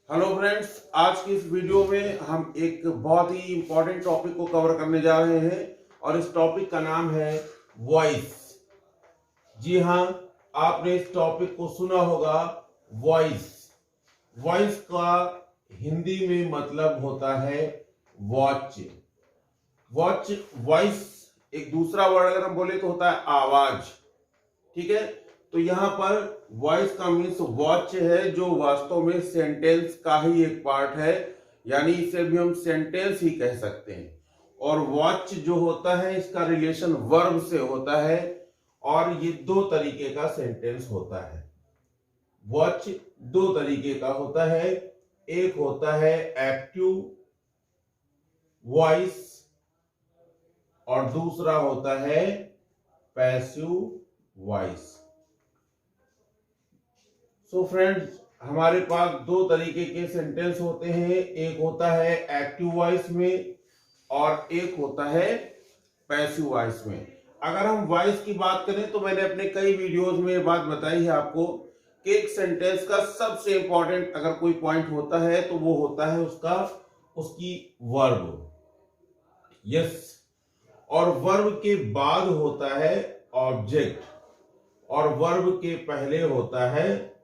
Hello friends, आज की इस वीडियो में हम एक बहुत ही इंपॉर्टेंट टॉपिक को कवर करने जा रहे हैं और इस टॉपिक का नाम है वॉइस। जी हाँ, आपने इस टॉपिक को सुना होगा, वॉइस। वॉइस का हिंदी में मतलब होता है वॉच। वॉच, वॉइस एक दूसरा वर्ड अगर हम बोले तो होता है आवाज। ठीक है, तो यहां पर वॉइस का मीन्स वॉच है, जो वास्तव में सेंटेंस का ही एक पार्ट है, यानी इसे भी हम सेंटेंस ही कह सकते हैं। और वॉच जो होता है इसका रिलेशन वर्ब से होता है और ये दो तरीके का सेंटेंस होता है। वॉच दो तरीके का होता है, एक होता है एक्टिव वॉइस और दूसरा होता है पैसिव वॉइस। सो फ्रेंड्स, हमारे पास दो तरीके के सेंटेंस होते हैं, एक होता है एक्टिव वॉइस में और एक होता है पैसिव वॉइस में। अगर हम वॉइस की बात करें तो मैंने अपने कई वीडियोस में बात बताई है आपको कि एक सेंटेंस का सबसे इंपॉर्टेंट अगर कोई पॉइंट होता है तो वो होता है उसकी वर्ब। यस, और वर्ब के बाद होता है ऑब्जेक्ट और वर्ब के पहले होता है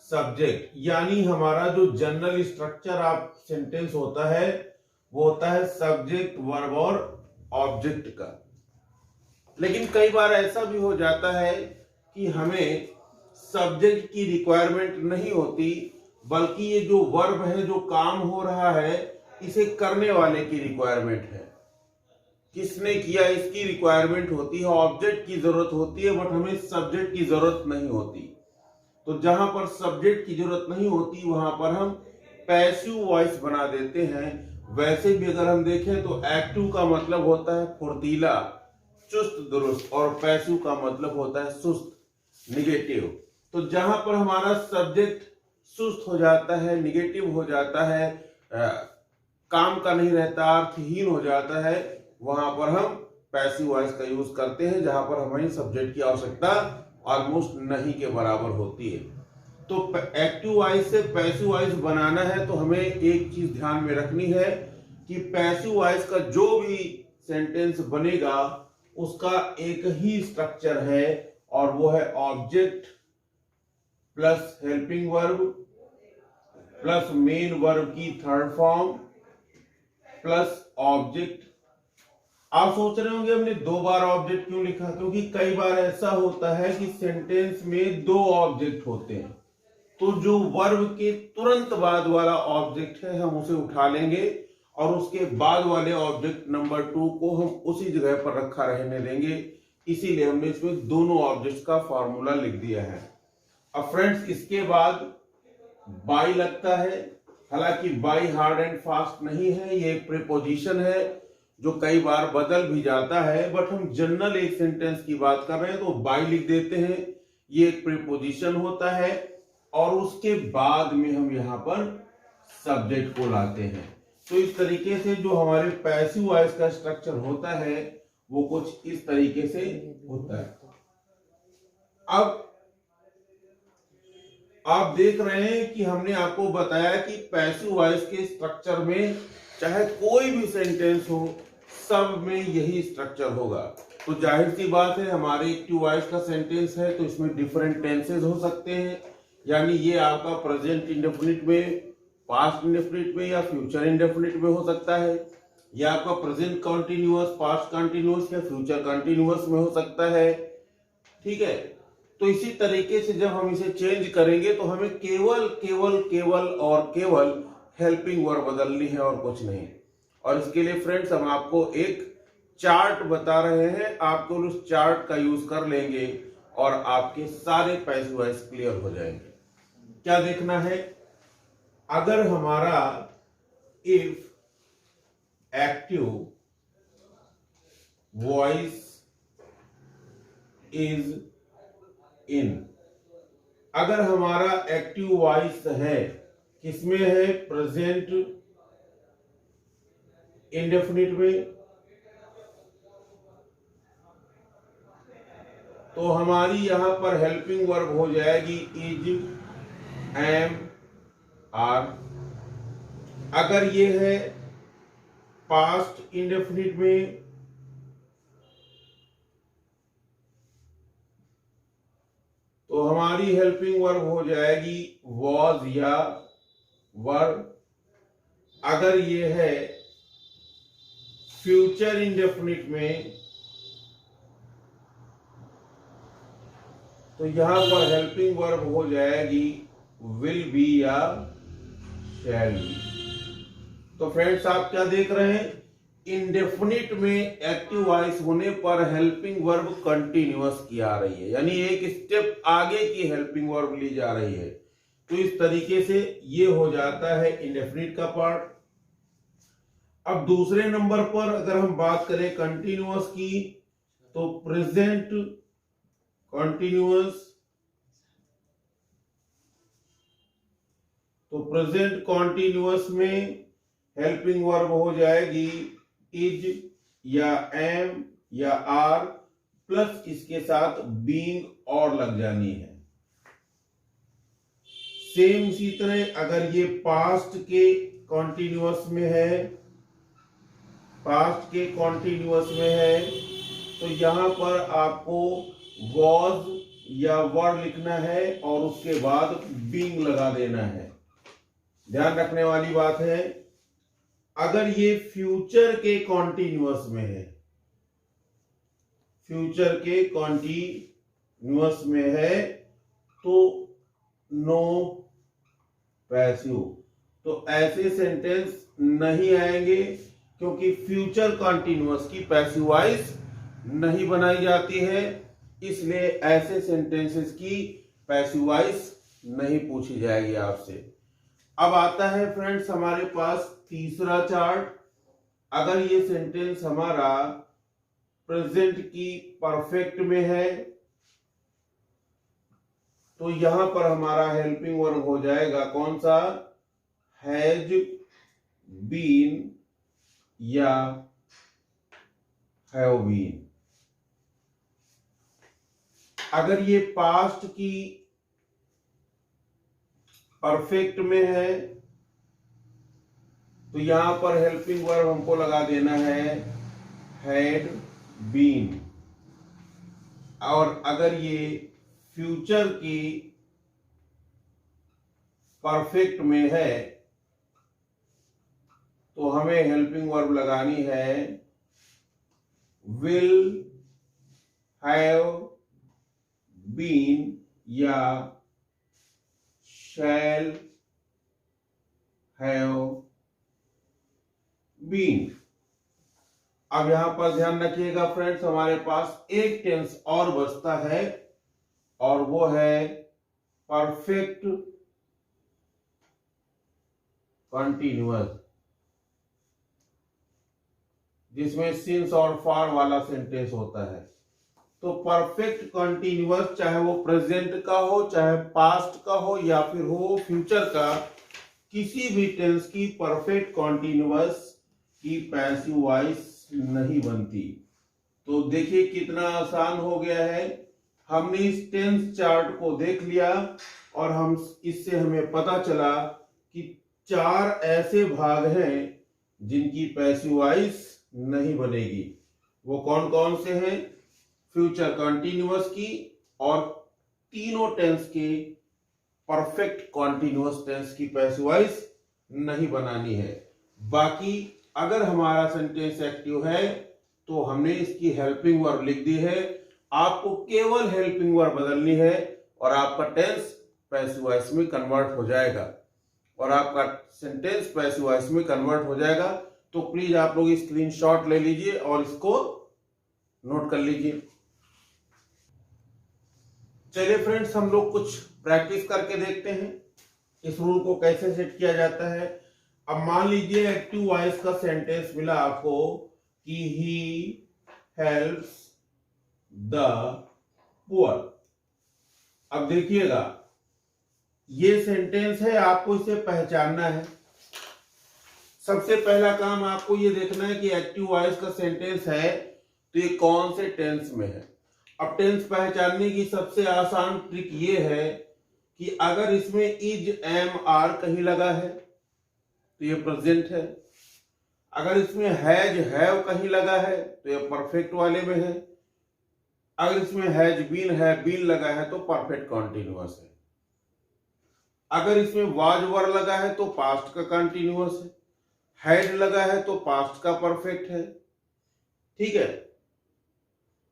सब्जेक्ट। यानी हमारा जो जनरल स्ट्रक्चर ऑफ सेंटेंस होता है वो होता है सब्जेक्ट, वर्ब और ऑब्जेक्ट का। लेकिन कई बार ऐसा भी हो जाता है कि हमें सब्जेक्ट की रिक्वायरमेंट नहीं होती, बल्कि ये जो वर्ब है, जो काम हो रहा है, इसे करने वाले की रिक्वायरमेंट है। किसने किया इसकी रिक्वायरमेंट होती है, ऑब्जेक्ट की जरूरत होती है, बट हमें सब्जेक्ट की जरूरत नहीं होती। तो जहां पर सब्जेक्ट की जरूरत नहीं होती वहां पर हम पैसिव वॉइस बना देते हैं। वैसे भी अगर हम देखें तो एक्टिव का मतलब होता है फुर्तीला, चुस्त दुरुस्त, और पैसिव का मतलब होता है सुस्त, निगेटिव। तो जहां पर हमारा सब्जेक्ट सुस्त हो जाता है, निगेटिव हो जाता है, काम का नहीं रहता, अर्थहीन हो जाता है, वहां पर हम पैसिव वॉइस का यूज करते हैं, जहां पर हमें सब्जेक्ट की आवश्यकता ऑलमोस्ट नहीं के बराबर होती है। तो एक्टिव वॉइस से पैसिव वॉइस बनाना है तो हमें एक चीज ध्यान में रखनी है कि पैसिव वॉइस का जो भी सेंटेंस बनेगा उसका एक ही स्ट्रक्चर है और वो है object plus helping verb plus main verb की थर्ड फॉर्म प्लस ऑब्जेक्ट। आप सोच रहे होंगे हमने दो बार ऑब्जेक्ट क्यों लिखा, क्योंकि कई बार ऐसा होता है कि सेंटेंस में दो ऑब्जेक्ट होते हैं, तो जो वर्ब के तुरंत बाद वाला ऑब्जेक्ट है हम उसे उठा लेंगे और उसके बाद वाले ऑब्जेक्ट नंबर 2 को हम उसी जगह पर रखा रहने देंगे। इसीलिए हमने इसमें दोनों ऑब्जेक्ट का फॉर्मूला लिख दिया है। अब फ्रेंड्स, इसके बाद बाई लगता है। हालांकि बाई हार्ड एंड फास्ट नहीं है, ये एक प्रीपोजिशन है जो कई बार बदल भी जाता है, बट हम जनरल एक सेंटेंस की बात कर रहे हैं तो बाई लिख देते हैं। ये एक प्रीपोजिशन होता है और उसके बाद में हम यहां पर सब्जेक्ट को लाते हैं। तो इस तरीके से जो हमारे पैसिव वॉइस का स्ट्रक्चर होता है वो कुछ इस तरीके से होता है। अब आप देख रहे हैं कि हमने आपको बताया कि पैसिव वॉइस के स्ट्रक्चर में चाहे कोई भी सेंटेंस हो, सब में यही स्ट्रक्चर होगा। तो जाहिर सी बात है, हमारे एक्टिव वॉइस का सेंटेंस है तो इसमें डिफरेंट टेंसेस हो सकते हैं, यानी ये आपका प्रेजेंट इंडेफिनिट में, पास्ट इंडेफिनिट में या फ्यूचर इंडेफिनिट में हो सकता है, या आपका प्रेजेंट कंटिन्यूअस, पास्ट कंटिन्यूअस या फ्यूचर कंटिन्यूअस में हो सकता है। ठीक है, तो इसी तरीके से जब हम इसे चेंज करेंगे तो हमें केवल केवल केवल और केवल हेल्पिंग वर्ब बदलनी है और कुछ नहीं। और इसके लिए फ्रेंड्स हम आपको एक चार्ट बता रहे हैं, आप केवल उस चार्ट का यूज कर लेंगे और आपके सारे पैसिव वॉइस क्लियर हो जाएंगे। क्या देखना है, अगर हमारा if active voice is in, अगर हमारा एक्टिव वॉइस है किसमें है, प्रेजेंट इंडेफिनिट में, तो हमारी यहां पर हेल्पिंग वर्ब हो जाएगी इज, एम, आर। अगर ये है पास्ट इंडेफिनिट में, तो हमारी हेल्पिंग वर्ब हो जाएगी वॉज या वर। अगर ये है फ्यूचर इंडेफिनिट में, तो यहां पर हेल्पिंग वर्ब हो जाएगी विल बी या शैल बी। तो फ्रेंड्स आप क्या देख रहे हैं, इंडेफिनिट में एक्टिव वॉइस होने पर हेल्पिंग वर्ब कंटिन्यूअस की आ रही है, यानी एक स्टेप आगे की हेल्पिंग वर्ब ली जा रही है। तो इस तरीके से ये हो जाता है इंडेफिनिट का पार्ट। अब दूसरे नंबर पर अगर हम बात करें कंटिन्यूअस की, तो प्रेजेंट कंटिन्यूअस, तो प्रेजेंट कॉन्टिन्यूअस में हेल्पिंग वर्ब हो जाएगी इज या एम या आर प्लस इसके साथ बीइंग और लग जानी है। सेम इसी तरह अगर ये पास्ट के कॉन्टिन्यूअस में है, पास्ट के कॉन्टिन्यूअस में है, तो यहां पर आपको वॉज या वर लिखना है और उसके बाद बीइंग लगा देना है। ध्यान रखने वाली बात है, अगर ये फ्यूचर के कॉन्टिन्यूअस में है, फ्यूचर के कॉन्टिन्यूअस में है, तो नो पैसिव, तो ऐसे सेंटेंस नहीं आएंगे, क्योंकि फ्यूचर कॉन्टिन्यूअस की पैसिव वॉइस नहीं बनाई जाती है, इसलिए ऐसे सेंटेंसेस की पैसिव वॉइस नहीं पूछी जाएगी आपसे। अब आता है फ्रेंड्स हमारे पास तीसरा चार्ट। अगर ये सेंटेंस हमारा प्रेजेंट की परफेक्ट में है, तो यहां पर हमारा हेल्पिंग वर्ब हो जाएगा कौन सा, हैज बीन या हैव बीन। अगर ये पास्ट की परफेक्ट में है, तो यहां पर हेल्पिंग वर्ब हमको लगा देना है हैड बीन। और अगर ये फ्यूचर की परफेक्ट में है, तो हमें हेल्पिंग वर्ब लगानी है विल हैव बीन या शैल हैव बीन। अब यहां पर ध्यान रखिएगा फ्रेंड्स, हमारे पास एक टेंस और बचता है और वो है परफेक्ट कंटिन्यूअस, जिसमें सिंस और फॉर वाला सेंटेंस होता है। तो परफेक्ट कंटिन्यूअस चाहे वो प्रेजेंट का हो, चाहे पास्ट का हो, या फिर हो फ्यूचर का, किसी भी टेंस की परफेक्ट कंटिन्यूअस की पैसिव वॉइस नहीं बनती। तो देखिए कितना आसान हो गया है, हमने इस टेंस चार्ट को देख लिया और हम इससे हमें पता चला कि 4 ऐसे भाग हैं जिनकी पैसिव वॉइस नहीं बनेगी। वो कौन कौन से हैं, फ्यूचर कंटिन्यूअस की और तीनों टेंस के परफेक्ट कंटिन्यूअस टेंस की पैसिव वॉइस नहीं बनानी है। बाकी अगर हमारा सेंटेंस एक्टिव है तो हमने इसकी हेल्पिंग वर्ब लिख दी है, आपको केवल हेल्पिंग वर्ब बदलनी है और आपका टेंस पैसिव वॉइस में कन्वर्ट हो जाएगा, और आपका सेंटेंस पैसिव वॉइस में कन्वर्ट हो जाएगा। तो प्लीज आप लोग स्क्रीनशॉट ले लीजिए और इसको नोट कर लीजिए। चलिए फ्रेंड्स, हम लोग कुछ प्रैक्टिस करके देखते हैं इस रूल को कैसे सेट किया जाता है। अब मान लीजिए एक्टिव वॉइस का सेंटेंस मिला आपको कि ही हेल्प्स द पुअर। अब देखिएगा ये सेंटेंस है, आपको इसे पहचानना है। सबसे पहला काम आपको ये देखना है कि एक्टिव वॉइस का सेंटेंस है तो ये कौन से टेंस में है। अब टेंस पहचानने की सबसे आसान ट्रिक ये है कि अगर इसमें इज एम आर कहीं लगा है तो ये प्रेजेंट है। अगर इसमें हैज हैव कहीं लगा है तो ये परफेक्ट वाले में है। अगर इसमें हैज बीन लगा है तो परफेक्ट कॉन्टिन्यूअस है। अगर इसमें वाज वर लगा है तो पास्ट का कॉन्टिन्यूअस है। हैड लगा है तो पास्ट का परफेक्ट है। ठीक है।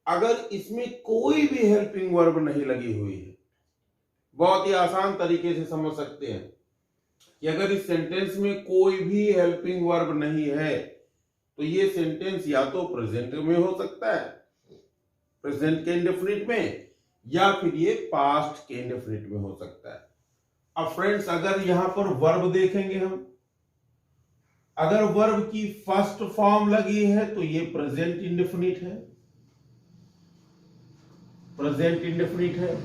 अगर इसमें कोई भी हेल्पिंग वर्ब नहीं लगी हुई है, बहुत ही आसान तरीके से समझ सकते हैं कि अगर इस सेंटेंस में कोई भी हेल्पिंग वर्ब नहीं है तो ये सेंटेंस या तो प्रेजेंट में हो सकता है, प्रेजेंट के इंडेफिनिट में, या फिर ये पास्ट के इंडेफिनिट में हो सकता है। अब फ्रेंड्स, अगर यहां पर वर्ब देखेंगे हम, अगर वर्ब की फर्स्ट फॉर्म लगी है तो ये प्रेजेंट इंडेफिनिट है, प्रेजेंट इंडेफिनिट है।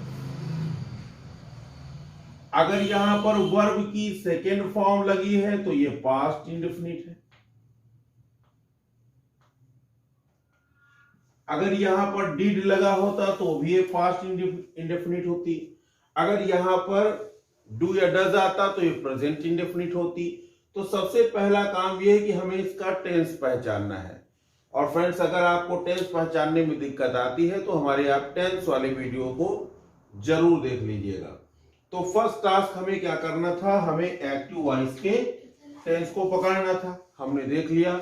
अगर यहां पर वर्ब की सेकेंड फॉर्म लगी है तो ये पास्ट इंडेफिनिट है। अगर यहां पर डिड लगा होता तो भी ये पास्ट इंडेफिनिट होती। अगर यहां पर डू या डज आता तो ये प्रेजेंट इंडेफिनिट होती। तो सबसे पहला काम ये है कि हमें इसका टेंस पहचानना है। और फ्रेंड्स, अगर आपको टेंस पहचानने में दिक्कत आती है तो हमारे आप टेंस वाले वीडियो को जरूर देख लीजिएगा। तो फर्स्ट टास्क हमें क्या करना था, हमें एक्टिव वॉइस के टेंस को पकड़ना था। हमने देख लिया।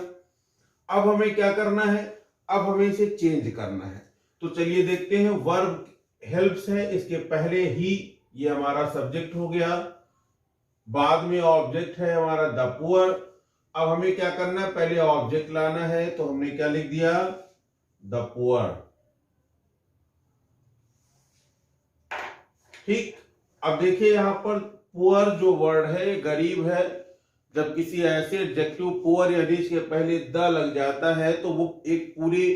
अब हमें क्या करना है, अब हमें इसे चेंज करना है। तो चलिए देखते हैं। वर्ब हेल्प्स है, इसके पहले ही ये हमारा सब्जेक्ट हो गया, बाद में ऑब्जेक्ट है हमारा द पुअर। अब हमें क्या करना है, पहले ऑब्जेक्ट लाना है। तो हमने क्या लिख दिया, द पुअर। ठीक। अब देखिए यहां पर पुअर जो वर्ड है, गरीब है। जब किसी ऐसे एडजेक्टिव पुअर या रिच के पहले द लग जाता है तो वो एक पूरी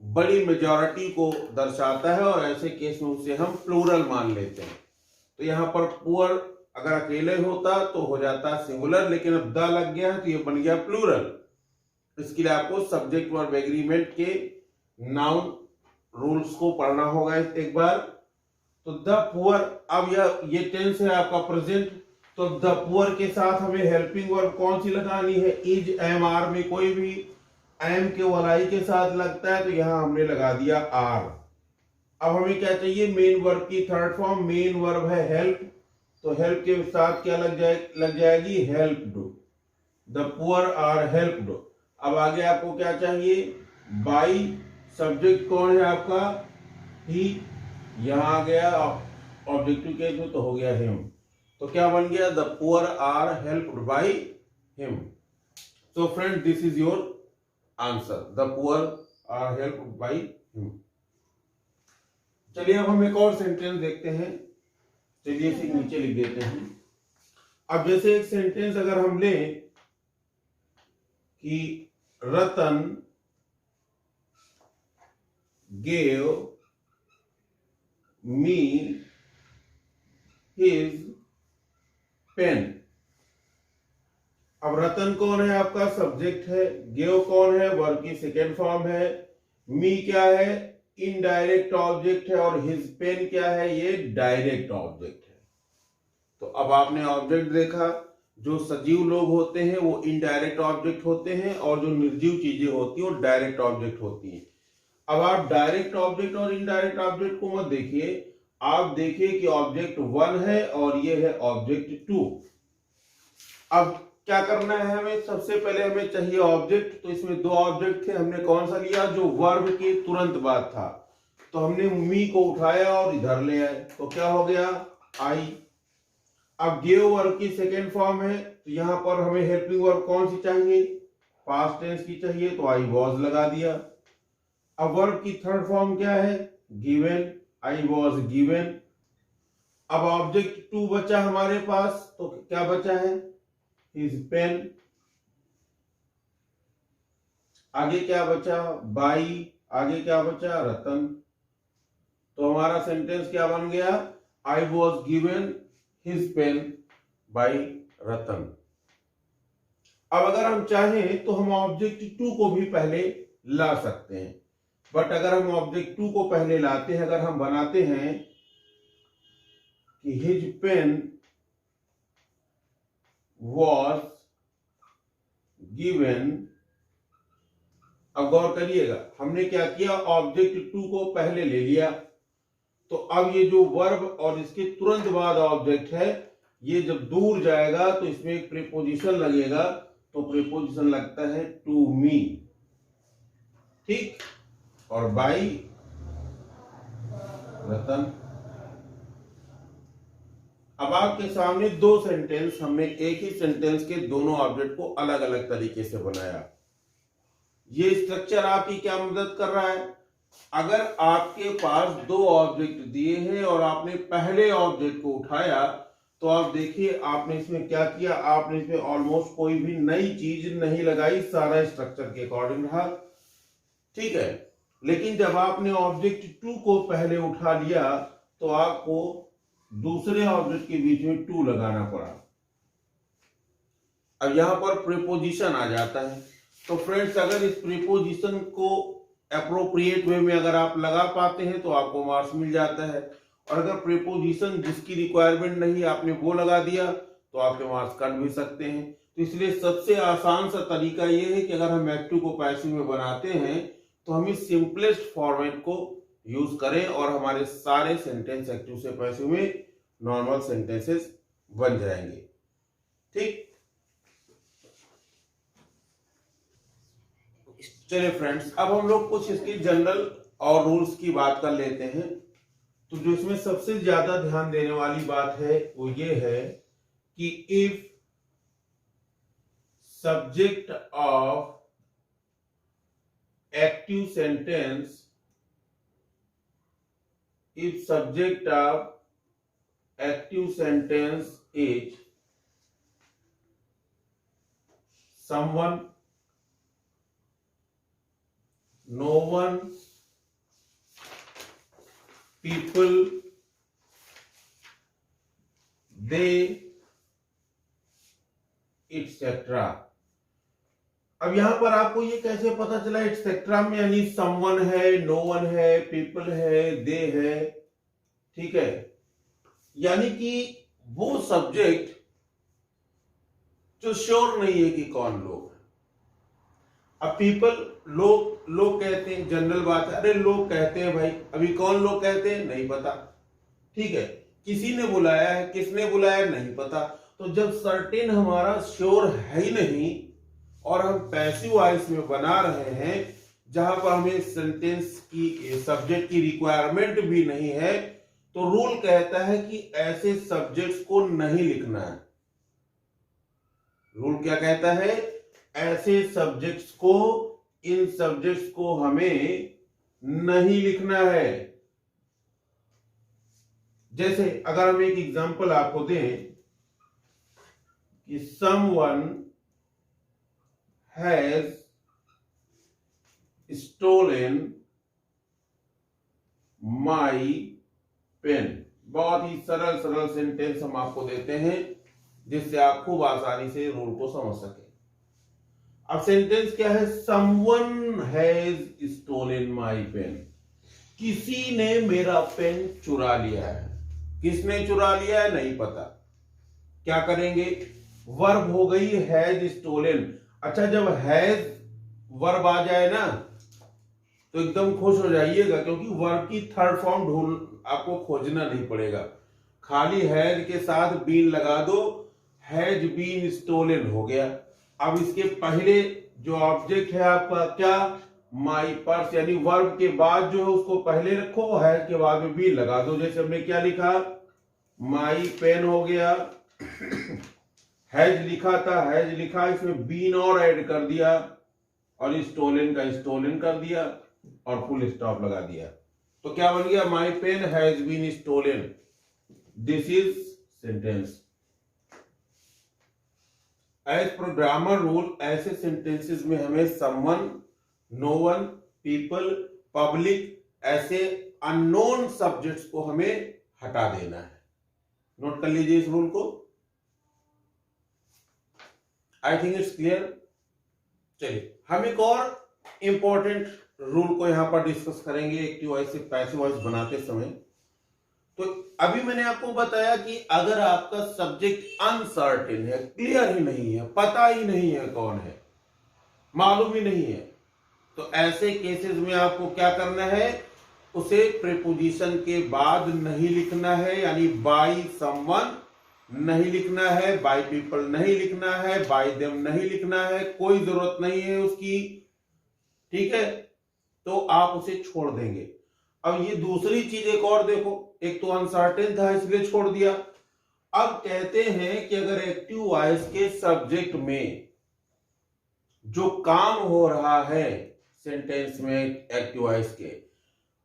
बड़ी मेजॉरिटी को दर्शाता है, और ऐसे केस में उसे हम प्लूरल मान लेते हैं। तो यहां पर पुअर अगर अकेले होता तो हो जाता सिंगुलर, लेकिन अब द लग गया है तो ये बन गया प्लूरल। इसके लिए आपको सब्जेक्ट वर्ब एग्रीमेंट के नाउन रूल्स को पढ़ना होगा एक बार। तो द पुअर, अब ये टेंस है आपका प्रेजेंट। तो द पुअर के साथ हमें हेल्पिंग वर्ब कौन सी लगानी है, इज, एम, आर में कोई भी एम के वालाई के साथ लगता है तो यहां हमने लगा दिया आर। अब हमें क्या चाहिए, मेन वर्ब की थर्ड फॉर्म। मेन वर्ब है हेल्प, तो हेल्प के साथ क्या लग जाएगी, helped. The poor are helped. अब आगे आपको क्या चाहिए, बाई। सब्जेक्ट कौन है आपका, ही। यहां आ गया ऑब्जेक्टिव केस में तो हो गया हिम। तो क्या बन गया, the poor are helped by him. So friend, this is your answer, the poor are helped by him. चलिए अब हम एक और सेंटेंस देखते हैं। चलिए इसे नीचे लिख देते हैं। अब जैसे एक सेंटेंस अगर हम लें कि रतन गेव मी हिज पेन। अब रतन कौन है आपका, सब्जेक्ट है। गेव कौन है, वर्ब की सेकेंड फॉर्म है। मी क्या है, इनडायरेक्ट ऑब्जेक्ट है। और हिज पेन क्या है, ये डायरेक्ट ऑब्जेक्ट है। तो अब आपने ऑब्जेक्ट देखा, जो सजीव लोग होते हैं वो इनडायरेक्ट ऑब्जेक्ट होते हैं, और जो निर्जीव चीजें होती हैं वो डायरेक्ट ऑब्जेक्ट होती हैं। अब आप डायरेक्ट ऑब्जेक्ट और इनडायरेक्ट ऑब्जेक्ट को मत देखिए, आप देखिए कि ऑब्जेक्ट 1 है और ये है ऑब्जेक्ट 2। अब क्या करना है हमें, सबसे पहले हमें चाहिए ऑब्जेक्ट। तो इसमें 2 ऑब्जेक्ट थे, हमने कौन सा लिया, जो वर्ब के तुरंत बाद था। तो हमने मी को उठाया और इधर ले आए, तो क्या हो गया, आई। अब गेव वर्ब की सेकेंड फॉर्म है, तो यहां पर हमें हेल्पिंग वर्ब कौन सी चाहिए, पास्ट टेंस की चाहिए, तो आई वॉज लगा दिया। अब वर्ब की थर्ड फॉर्म क्या है, गिवन, आई वॉज गिवन। अब ऑब्जेक्ट 2 बचा हमारे पास, तो क्या बचा है, हिज पेन। आगे क्या बचा, बाई। आगे क्या बचा, रतन। तो हमारा सेंटेंस क्या बन गया, I was given his pen by Ratan. अब अगर हम चाहें तो हम ऑब्जेक्ट 2 को भी पहले ला सकते हैं, बट अगर हम ऑब्जेक्ट 2 को पहले लाते हैं, अगर हम बनाते हैं कि हिज पेन was गिवन, अब गौर करिएगा, हमने क्या किया, ऑब्जेक्ट टू को पहले ले लिया, तो अब ये जो वर्ब और इसके तुरंत बाद ऑब्जेक्ट है, ये जब दूर जाएगा तो इसमें एक प्रीपोजिशन लगेगा, तो प्रीपोजिशन लगता है टू मी, ठीक, और बाई रतन। अब आपके सामने दो सेंटेंस, हमने एक ही सेंटेंस के दोनों ऑब्जेक्ट को अलग अलग तरीके से बनाया। ये स्ट्रक्चर आपकी क्या मदद कर रहा है, अगर आपके पास दो ऑब्जेक्ट दिए हैं और आपने पहले ऑब्जेक्ट को उठाया, तो आप देखिए आपने इसमें क्या किया, आपने इसमें ऑलमोस्ट कोई भी नई चीज नहीं लगाई, सारा स्ट्रक्चर के अकॉर्डिंग रहा, ठीक है। लेकिन जब आपने ऑब्जेक्ट टू को पहले उठा लिया, तो आपको दूसरे ऑब्जेक्ट के बीच में टू लगाना पड़ा। अब यहां पर प्रीपोजिशन आ जाता है, तो फ्रेंड्स अगर इस प्रीपोजिशन को अप्रोप्रिएट वे में अगर आप लगा पाते हैं तो आपको मार्क्स मिल जाता है, और अगर प्रीपोजिशन जिसकी रिक्वायरमेंट नहीं आपने वो लगा दिया तो आपके मार्क्स कट भी सकते हैं। तो इसलिए सबसे आसान सा तरीका ये है कि अगर हम एक्टिव को पैसिव में बनाते हैं तो हम इस सिंपलेस्ट फॉर्मेट को यूज करें और हमारे सारे सेंटेंस एक्टिव से पैसिव में नॉर्मल सेंटेंसेस बन जाएंगे, ठीक। चलिए फ्रेंड्स, अब हम लोग कुछ इसकी जनरल और रूल्स की बात कर लेते हैं। तो जो इसमें सबसे ज्यादा ध्यान देने वाली बात है वो ये है कि if subject of active sentence, if subject of active sentence is someone, no one, people, they, etc. अब यहां पर आपको ये कैसे पता चला एटसेट्रा में, यानी समवन है, नो वन है, पीपल है, दे है, ठीक है, यानी कि वो सब्जेक्ट जो श्योर नहीं है कि कौन लोग है। अब पीपल, लोग कहते हैं, जनरल बात है, अरे लोग कहते हैं भाई, अभी कौन लोग कहते हैं नहीं पता, ठीक है, किसी ने बुलाया है, किसने बुलाया नहीं पता। तो जब सर्टेन हमारा श्योर है ही नहीं और हम पैसिव वॉइस में बना रहे हैं जहां पर हमें सेंटेंस की सब्जेक्ट की रिक्वायरमेंट भी नहीं है, तो रूल कहता है कि ऐसे सब्जेक्ट्स को नहीं लिखना है। रूल क्या कहता है, ऐसे सब्जेक्ट्स को, इन सब्जेक्ट्स को हमें नहीं लिखना है। जैसे अगर हम एक एग्जांपल आपको दें कि someone has stolen my pen, बहुत ही सरल सेंटेंस हम आपको देते हैं जिससे आप खूब आसानी से रूल को समझ सके। अब सेंटेंस क्या है, someone has stolen my pen, किसी ने मेरा पेन चुरा लिया है। किसने चुरा लिया है नहीं पता, क्या करेंगे, वर्ब हो गई हैज स्टोलन। अच्छा, जब हैज वर्ब आ जाए ना तो एकदम खुश हो जाइएगा, क्योंकि वर्ब की थर्ड फॉर्म ढूंढ आपको खोजना नहीं पड़ेगा, खाली हैज के साथ बीन लगा दो, हैज बीन स्टोलन हो गया। अब इसके पहले जो ऑब्जेक्ट है आपका क्या, माई पर्स, यानी वर्ब के बाद जो है उसको पहले रखो, हैज के बाद में बीन लगा दो। जैसे हमने क्या लिखा, माई पेन हो गया, हैज लिखा था, हैज लिखा, इसमें बीन और ऐड कर दिया और स्टोलन का स्टोलन कर दिया और फुल स्टॉप लगा दिया, तो क्या बन गया, my pen has been stolen. This is sentence. As per grammar rule ऐसे सेंटेंसेस में हमें someone, no one, people, public, ऐसे अननोन सब्जेक्ट्स को हमें हटा देना है। नोट कर लीजिए इस रूल को। I think it's clear. चलिए हम एक और इंपॉर्टेंट रूल को यहां पर डिस्कस करेंगे एक्टिव वॉइस से पैसिव वॉइस बनाते समय। तो अभी मैंने आपको बताया कि अगर आपका सब्जेक्ट अनसर्टेन है, क्लियर ही नहीं है, पता ही नहीं है कौन है, मालूम ही नहीं है। तो ऐसे केसेस में आपको क्या करना है, उसे प्रीपोजिशन के बाद नहीं लिखना है, यानी बाय समवन नहीं लिखना है, बाय पीपल नहीं लिखना है, बाय देम नहीं लिखना है, कोई जरूरत नहीं है उसकी, ठीक है। तो आप उसे छोड़ देंगे। अब ये दूसरी चीज एक और देखो, एक तो अनसर्टेन था इसलिए छोड़ दिया। अब कहते हैं कि अगर एक्टिव वॉइस के सब्जेक्ट में जो काम हो रहा है सेंटेंस में एक्टिव वॉइस के,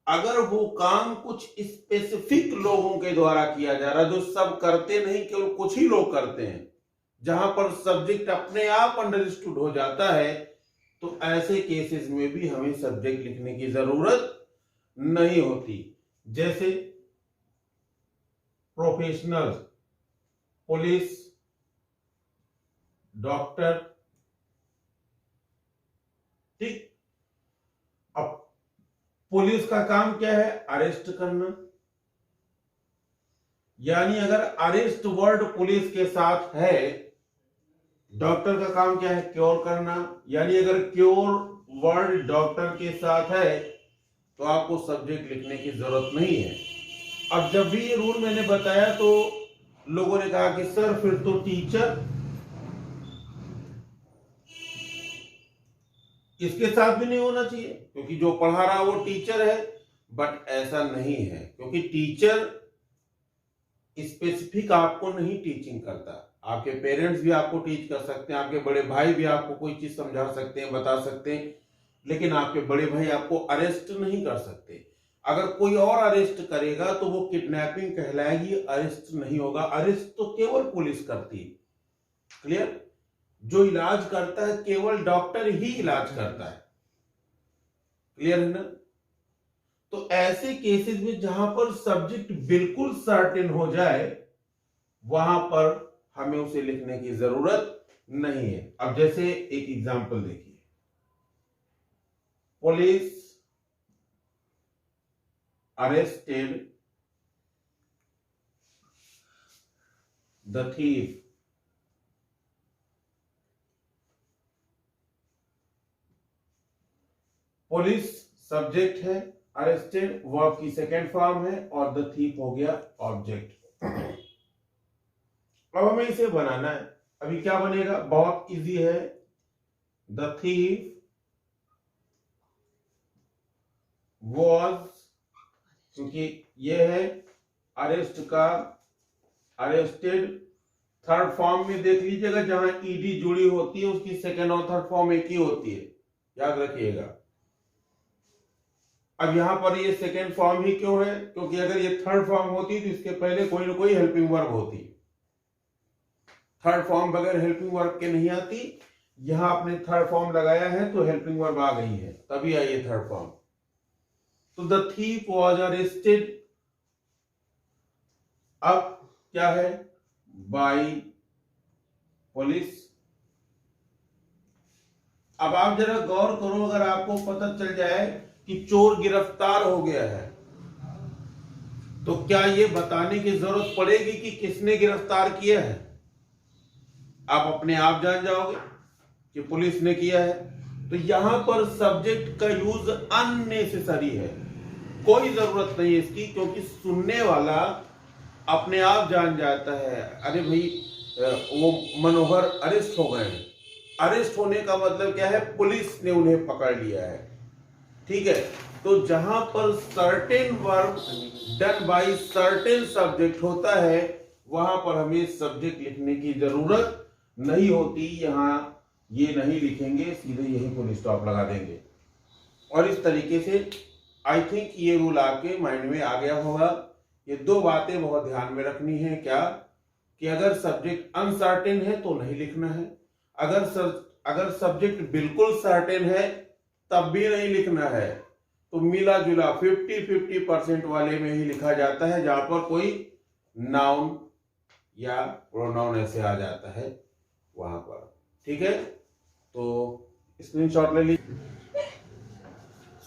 अगर वो काम कुछ स्पेसिफिक लोगों के द्वारा किया जा रहा है, जो सब करते नहीं, केवल कुछ ही लोग करते हैं, जहां पर सब्जेक्ट अपने आप अंडरस्टूड हो जाता है, तो ऐसे केसेस में भी हमें सब्जेक्ट लिखने की जरूरत नहीं होती। जैसे प्रोफेशनल, पुलिस, डॉक्टर, ठीक। अब पुलिस का काम क्या है, अरेस्ट करना, यानी अगर अरेस्ट वर्ड पुलिस के साथ है, डॉक्टर का काम क्या है, क्योर करना, यानी अगर क्योर वर्ड डॉक्टर के साथ है तो आपको सब्जेक्ट लिखने की जरूरत नहीं है। अब जब भी ये रूल मैंने बताया तो लोगों ने कहा कि सर फिर तो टीचर इसके साथ भी नहीं होना चाहिए, क्योंकि जो पढ़ा रहा वो टीचर है। बट ऐसा नहीं है, क्योंकि टीचर स्पेसिफिक आपको नहीं टीचिंग करता। आपके पेरेंट्स भी आपको टीच कर सकते हैं, आपके बड़े भाई भी आपको कोई चीज समझा सकते हैं, बता सकते हैं, लेकिन आपके बड़े भाई आपको अरेस्ट नहीं कर सकते। अगर कोई और अरेस्ट करेगा तो वो किडनैपिंग कहलाएगी, अरेस्ट नहीं होगा। अरेस्ट तो केवल पुलिस करती है, क्लियर। जो इलाज करता है केवल डॉक्टर ही इलाज करता है, क्लियर है ना। तो ऐसे केसेस में जहां पर सब्जेक्ट बिल्कुल सर्टेन हो जाए, वहां पर हमें उसे लिखने की जरूरत नहीं है। अब जैसे एक एग्जांपल देखिए, police arrested the thief. Police subject है, अरेस्टेड वर्ब की सेकेंड फॉर्म है, और द थीफ हो गया ऑब्जेक्ट। अब हमें इसे बनाना है। अभी क्या बनेगा, बहुत इजी है। द थीफ वॉज, क्योंकि यह है अरेस्ट का, अरेस्टेड थर्ड फॉर्म में देख लीजिएगा, जहां ईडी जुड़ी होती है उसकी सेकेंड और थर्ड फॉर्म एक ही होती है, याद रखिएगा। अब यहां पर ये सेकेंड फॉर्म ही क्यों है, क्योंकि अगर ये थर्ड फॉर्म होती तो इसके पहले कोई ना कोई हेल्पिंग वर्ब होती। थर्ड फॉर्म बगैर हेल्पिंग वर्ब के नहीं आती। यहां आपने थर्ड फॉर्म लगाया है तो हेल्पिंग वर्ब आ गई है, तभी आई है थर्ड फॉर्म। तो द थीफ वॉज अरेस्टेड, अब क्या है, बाय पुलिस। अब आप जरा गौर करो, अगर आपको पता चल जाए कि चोर गिरफ्तार हो गया है, तो क्या ये बताने की जरूरत पड़ेगी कि किसने गिरफ्तार किया है? आप अपने आप जान जाओगे कि पुलिस ने किया है। तो यहां पर सब्जेक्ट का यूज अननेसेसरी है, कोई जरूरत नहीं है इसकी, क्योंकि सुनने वाला अपने आप जान जाता है, अरे भाई वो मनोहर अरेस्ट हो गए हैं। अरेस्ट होने का मतलब क्या है, पुलिस ने उन्हें पकड़ लिया है, ठीक है। तो जहां पर certain verb done by certain subject होता है, वहां पर हमें सब्जेक्ट लिखने की जरूरत नहीं होती। यहां ये नहीं लिखेंगे, सीधे यही फुल स्टॉप लगा देंगे। और इस तरीके से आई थिंक ये रूल आपके माइंड में आ गया होगा। ये दो बातें बहुत ध्यान में रखनी है, क्या कि अगर सब्जेक्ट अनसर्टेन है तो नहीं लिखना है, अगर सब्जेक्ट बिल्कुल सर्टेन है तब भी नहीं लिखना है। तो मिला जुला 50-50% वाले में ही लिखा जाता है, जहां पर कोई नाउन या प्रोनाउन ऐसे आ जाता है वहां पर, ठीक है। तो स्क्रीनशॉट ले लीजिए।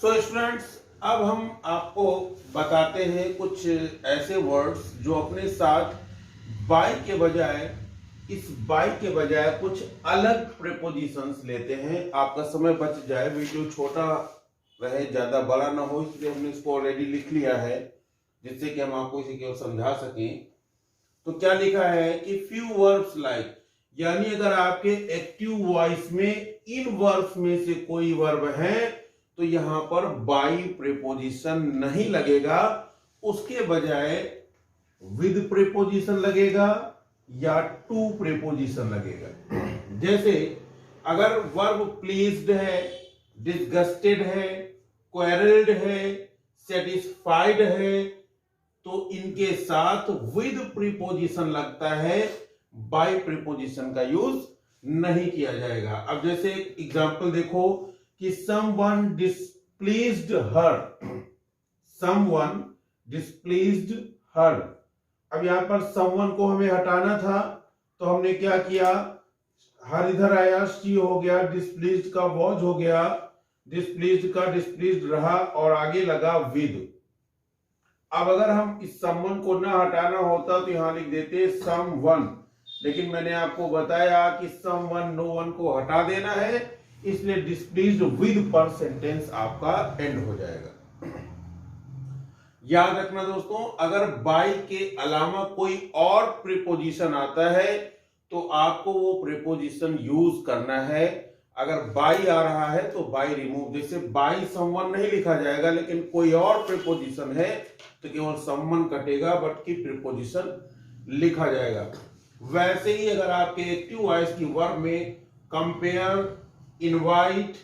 सो स्टूडेंट्स, अब हम आपको बताते हैं कुछ ऐसे वर्ड्स जो अपने साथ बाय के बजाय इस बाई के बजाय कुछ अलग प्रीपोजिशंस लेते हैं। आपका समय बच जाए, वीडियो छोटा रहे, ज्यादा बड़ा ना हो, इसलिए हमने इसको ऑलरेडी लिख लिया है जिससे कि हम आपको इसे केवल समझा सकें। तो क्या लिखा है कि फ्यू वर्ब्स लाइक, यानी अगर आपके एक्टिव वॉइस में इन वर्ब्स में से कोई वर्ब है तो यहां पर बाई प्रीपोजिशन नहीं लगेगा, उसके बजाय विद प्रीपोजिशन लगेगा या टू प्रीपोजिशन लगेगा। जैसे अगर वर्ब प्लीज्ड है, डिसगस्टेड है, क्वेरल्ड है, सेटिस्फाइड है, तो इनके साथ विद प्रीपोजिशन लगता है, बाय प्रीपोजिशन का यूज नहीं किया जाएगा। अब जैसे एग्जांपल देखो कि समवन डिस्प्लीज्ड हर, समवन डिस्प्लीज्ड हर। अब यहां पर समवन को हमें हटाना था तो हमने क्या किया, हर इधर आया, शी हो गया, डिस्प्लीज्ड का वॉज हो गया, डिस्प्लीज्ड का डिस्प्लीज्ड रहा और आगे लगा विद। अब अगर हम इस समवन को ना हटाना होता तो यहां लिख देते समवन, लेकिन मैंने आपको बताया कि समवन नो वन को हटा देना है, इसलिए डिस्प्लीज्ड विद पर सेंटेंस आपका एंड हो जाएगा। याद रखना दोस्तों, अगर बाय के अलावा कोई और प्रीपोजिशन आता है तो आपको वो प्रीपोजिशन यूज करना है। अगर बाय आ रहा है तो बाय रिमूव, जैसे बाय समवन नहीं लिखा जाएगा, लेकिन कोई और प्रीपोजिशन है तो केवल समवन कटेगा, बट की प्रीपोजिशन लिखा जाएगा। वैसे ही अगर आपके एक्टिव वॉइस की वर्ब में compare, invite,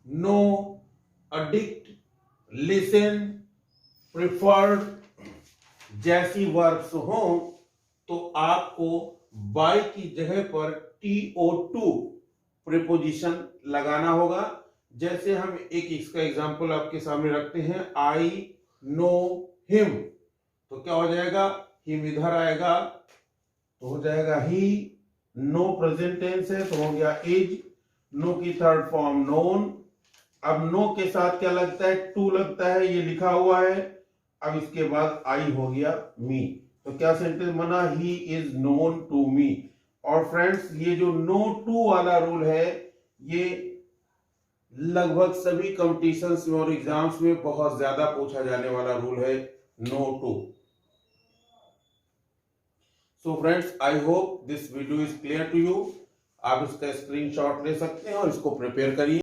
know, addict, listen, preferred जैसी वर्ब्स हो तो आपको बाय की जगह पर TO2 प्रीपोजिशन लगाना होगा। जैसे हम एक इसका एग्जांपल आपके सामने रखते हैं, आई नो हिम, तो क्या हो जाएगा, हिम इधर आएगा तो हो जाएगा ही, नो प्रेजेंट टेंस है तो हो गया इज, नो की थर्ड फॉर्म नोन। अब नो के साथ क्या लगता है, टू लगता है, ये लिखा हुआ है। अब इसके बाद आई हो गया मी, तो क्या सेंटेंस बना, he is known to me. और फ्रेंड्स, ये जो नो टू वाला रूल है ये लगभग सभी कॉम्पिटिशन्स में और एग्जाम्स में बहुत ज्यादा पूछा जाने वाला रूल है, know to. So friends, I hope this video is clear to you. आप इसका स्क्रीनशॉट ले सकते हैं और इसको प्रिपेयर करिए।